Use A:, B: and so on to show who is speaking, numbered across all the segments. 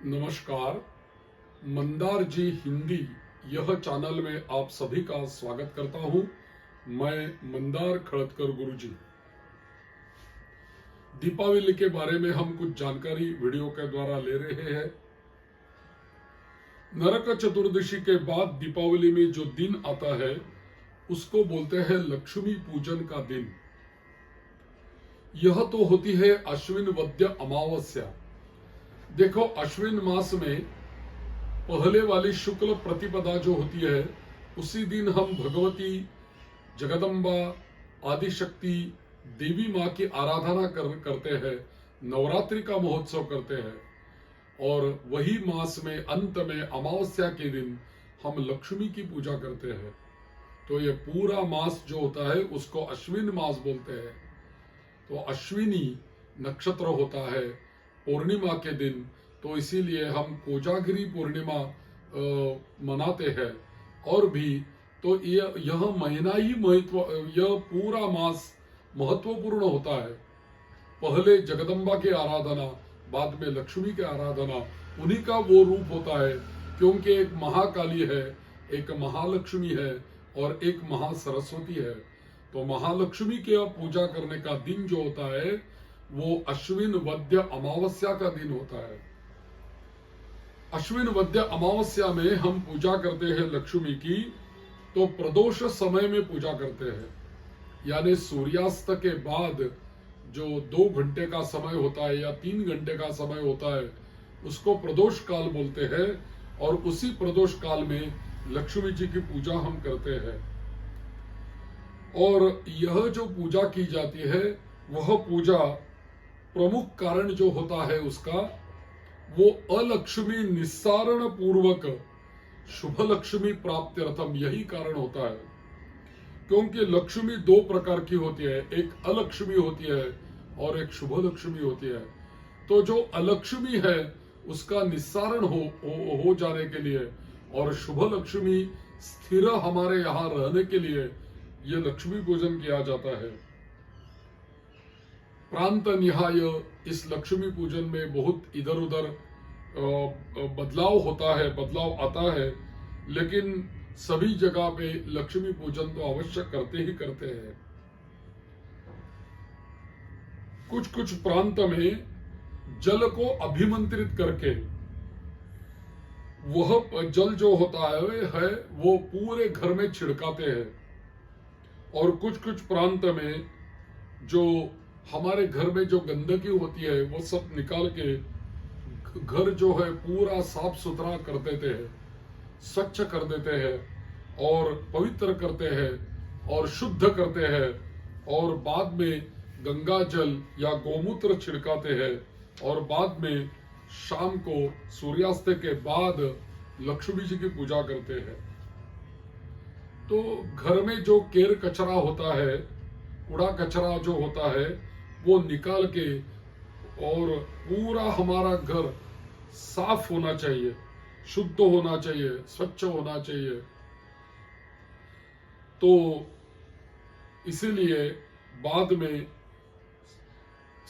A: नमस्कार। मंदार जी हिंदी यह चैनल में आप सभी का स्वागत करता हूं। मैं मंदार खड़तकर गुरुजी। दीपावली के बारे में हम कुछ जानकारी वीडियो के द्वारा ले रहे हैं। नरक चतुर्दशी के बाद दीपावली में जो दिन आता है उसको बोलते हैं लक्ष्मी पूजन का दिन। यह तो होती है अश्विन वद्य अमावस्या। देखो, अश्विन मास में पहले वाली शुक्ल प्रतिपदा जो होती है उसी दिन हम भगवती जगदम्बा आदिशक्ति देवी माँ की आराधना करते हैं, नवरात्रि का महोत्सव करते हैं। और वही मास में अंत में अमावस्या के दिन हम लक्ष्मी की पूजा करते हैं। तो ये पूरा मास जो होता है उसको अश्विन मास बोलते हैं। तो अश्विनी नक्षत्र होता है पूर्णिमा के दिन, तो इसीलिए हम कोजागिरी पूर्णिमा मनाते हैं। और भी तो यह महीना ही यह पूरा मास महत्वपूर्ण होता है। पहले जगदम्बा की आराधना, बाद में लक्ष्मी की आराधना, उन्हीं का वो रूप होता है। क्योंकि एक महाकाली है, एक महालक्ष्मी है और एक महासरस्वती है। तो महालक्ष्मी की पूजा करने का दिन जो होता है वो अश्विन वद्य अमावस्या का दिन होता है। अश्विन वद्य अमावस्या में हम पूजा करते हैं लक्ष्मी की। तो प्रदोष समय में पूजा करते हैं, यानी सूर्यास्त के बाद जो 2 घंटे का समय होता है या 3 घंटे का समय होता है उसको प्रदोष काल बोलते हैं। और उसी प्रदोष काल में लक्ष्मी जी की पूजा हम करते हैं। और यह जो पूजा की जाती है वह पूजा प्रमुख कारण जो होता है उसका वो अलक्ष्मी निस्सारण पूर्वक शुभ लक्ष्मी प्राप्त्यर्थम, यही कारण होता है। क्योंकि लक्ष्मी 2 प्रकार की होती है, एक अलक्ष्मी होती है और एक शुभ लक्ष्मी होती है। तो जो अलक्ष्मी है उसका निस्सारण हो जाने के लिए और शुभ लक्ष्मी स्थिर हमारे यहाँ रहने के लिए ये लक्ष्मी पूजन किया जाता है। प्रांत निहाय इस लक्ष्मी पूजन में बहुत इधर उधर बदलाव होता है, बदलाव आता है, लेकिन सभी जगह पे लक्ष्मी पूजन तो अवश्य करते ही करते हैं। कुछ कुछ प्रांत में जल को अभिमंत्रित करके वह जल जो होता है वो पूरे घर में छिड़काते हैं। और कुछ कुछ प्रांत में जो हमारे घर में जो गंदगी होती है वो सब निकाल के घर जो है पूरा साफ सुथरा कर देते हैं, स्वच्छ कर देते हैं और पवित्र करते हैं और शुद्ध करते हैं। और बाद में गंगा जल या गोमूत्र छिड़काते हैं और बाद में शाम को सूर्यास्त के बाद लक्ष्मी जी की पूजा करते हैं। तो घर में जो केर कचरा होता है, कूड़ा कचरा जो होता है वो निकाल के और पूरा हमारा घर साफ होना चाहिए, शुद्ध होना चाहिए, स्वच्छ होना चाहिए। तो इसीलिए बाद में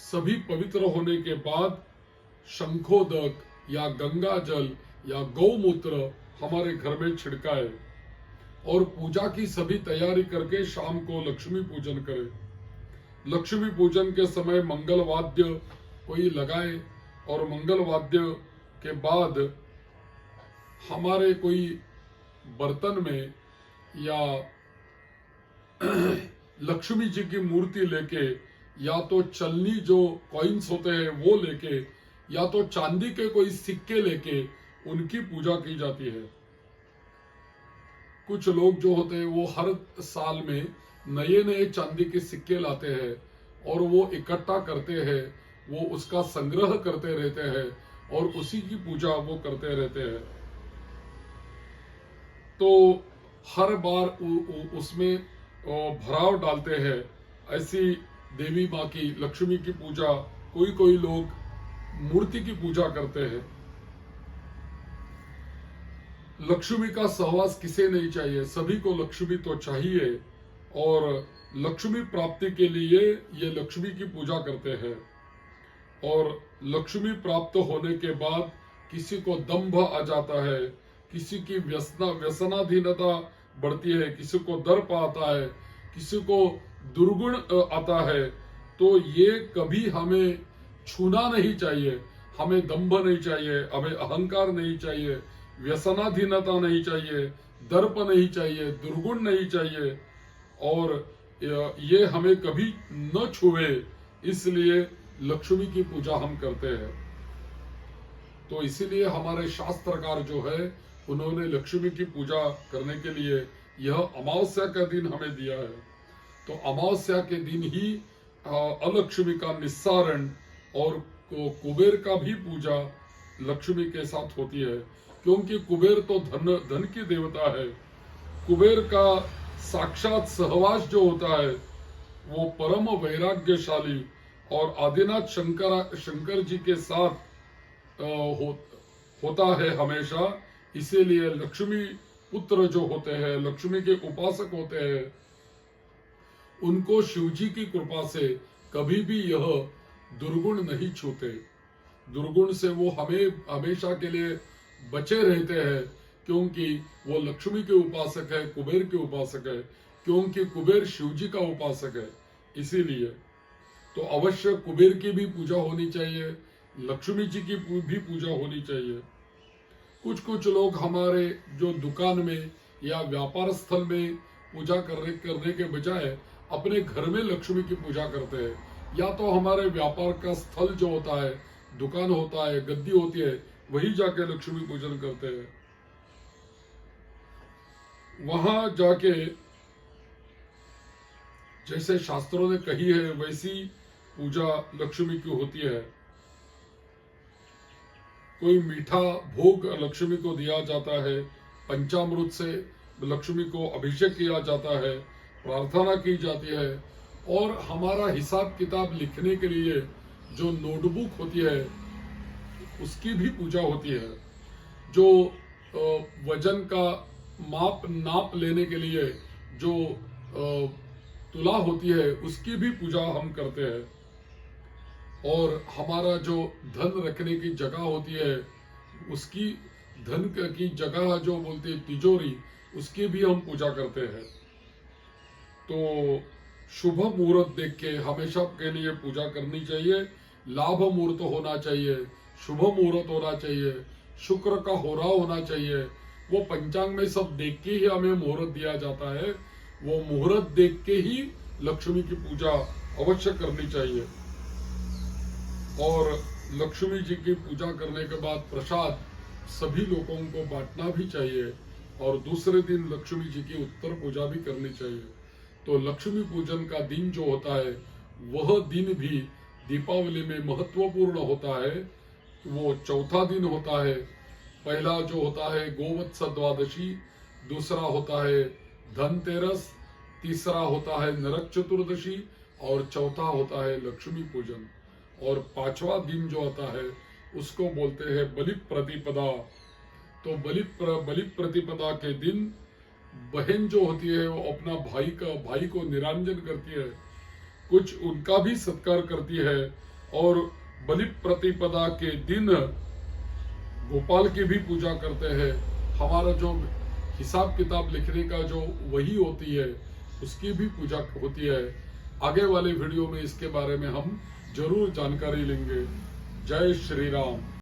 A: सभी पवित्र होने के बाद शंखोदक या गंगा जल या गौमूत्र हमारे घर में छिड़काए और पूजा की सभी तैयारी करके शाम को लक्ष्मी पूजन करें। लक्ष्मी पूजन के समय मंगल वाद्य कोई लगाए और मंगल वाद्य के बाद हमारे कोई बर्तन में या लक्ष्मी जी की मूर्ति लेके या तो चलनी जो कॉइन्स होते हैं वो लेके या तो चांदी के कोई सिक्के लेके उनकी पूजा की जाती है। कुछ लोग जो होते हैं वो हर साल में नए नए चांदी के सिक्के लाते हैं और वो इकट्ठा करते हैं, वो उसका संग्रह करते रहते हैं और उसी की पूजा वो करते रहते हैं। तो हर बार उसमें भराव डालते हैं। ऐसी देवी माँ की, लक्ष्मी की पूजा कोई कोई लोग मूर्ति की पूजा करते हैं। लक्ष्मी का सहवास किसे नहीं चाहिए, सभी को लक्ष्मी तो चाहिए। और लक्ष्मी प्राप्ति के लिए ये लक्ष्मी की पूजा करते हैं। और लक्ष्मी प्राप्त होने के बाद किसी को दंभ आ जाता है, किसी की व्यसनाधीनता बढ़ती है, किसी को दर्प आता है, किसी को दुर्गुण आता है, तो ये कभी हमें छूना नहीं चाहिए। हमें दंभ नहीं चाहिए, हमें अहंकार नहीं चाहिए, व्यसनाधीनता नहीं चाहिए, दर्प नहीं चाहिए, दुर्गुण नहीं चाहिए, और ये हमें कभी न छुए, इसलिए लक्ष्मी की पूजा हम करते हैं। तो इसीलिए हमारे शास्त्रकार जो है उन्होंने लक्ष्मी की पूजा करने के लिए यह अमावस्या का दिन हमें दिया है। तो अमावस्या के दिन ही अलक्ष्मी का निस्सारण और कुबेर का भी पूजा लक्ष्मी के साथ होती है, क्योंकि कुबेर तो धन की देवता है। कुबेर का साक्षात सहवास जो होता है वो परम वैराग्यशाली और आदिनाथ शंकर जी के साथ होता है हमेशा। इसीलिए लक्ष्मी पुत्र जो होते हैं, लक्ष्मी के उपासक होते हैं, उनको शिवजी की कृपा से कभी भी यह दुर्गुण नहीं छूते। दुर्गुण से वो हमेशा के लिए बचे रहते हैं, क्योंकि वो लक्ष्मी के उपासक है, कुबेर के उपासक है, क्योंकि कुबेर शिवजी का उपासक है। इसीलिए तो अवश्य कुबेर की भी पूजा होनी चाहिए, लक्ष्मी जी की भी पूजा होनी चाहिए। कुछ लोग हमारे जो दुकान में या व्यापार स्थल में पूजा करने के बजाय अपने घर में लक्ष्मी की पूजा करते हैं, या तो हमारे व्यापार का स्थल जो होता है, दुकान होता है, गद्दी होती है, वही जाके लक्ष्मी पूजन करते हैं। वहां जाके जैसे शास्त्रों ने कही है वैसी पूजा लक्ष्मी की होती है। कोई मीठा भोग लक्ष्मी को दिया जाता है, पंचामृत से लक्ष्मी को अभिषेक किया जाता है, प्रार्थना की जाती है, और हमारा हिसाब किताब लिखने के लिए जो नोटबुक होती है उसकी भी पूजा होती है। जो वजन का नाप लेने के लिए जो तुला होती है उसकी भी पूजा हम करते हैं। और हमारा जो धन रखने की जगह होती है, उसकी धन की जगह जो बोलते हैं तिजोरी, उसकी भी हम पूजा करते हैं। तो शुभ मुहूर्त देख के हमेशा के लिए पूजा करनी चाहिए। लाभ मुहूर्त होना चाहिए, शुभ मुहूर्त होना चाहिए, शुक्र का होरा होना चाहिए। वो पंचांग में सब देख के ही हमें मुहूर्त दिया जाता है। वो मुहूर्त देख के ही लक्ष्मी की पूजा अवश्य करनी चाहिए। और लक्ष्मी जी की पूजा करने के बाद प्रसाद सभी लोगों को बांटना भी चाहिए, और दूसरे दिन लक्ष्मी जी की उत्तर पूजा भी करनी चाहिए। तो लक्ष्मी पूजन का दिन जो होता है वह दिन भी दीपावली में महत्वपूर्ण होता है। वो चौथा दिन होता है। पहला जो होता है गोवत्स द्वादशी, दूसरा होता है धनतेरस, तीसरा होता है नरक चतुर्दशी, और चौथा होता है लक्ष्मी पूजन। और पांचवा दिन जो आता है उसको बोलते हैं बलि प्रतिपदा। तो बलि प्रतिपदा के दिन बहन जो होती है वो अपना भाई को निरंजन करती है, कुछ उनका भी सत्कार करती है। और बलि प्रतिपदा के दिन गोपाल की भी पूजा करते हैं। हमारा जो हिसाब किताब लिखने का जो वही होती है उसकी भी पूजा होती है। आगे वाले वीडियो में इसके बारे में हम जरूर जानकारी लेंगे। जय श्री राम।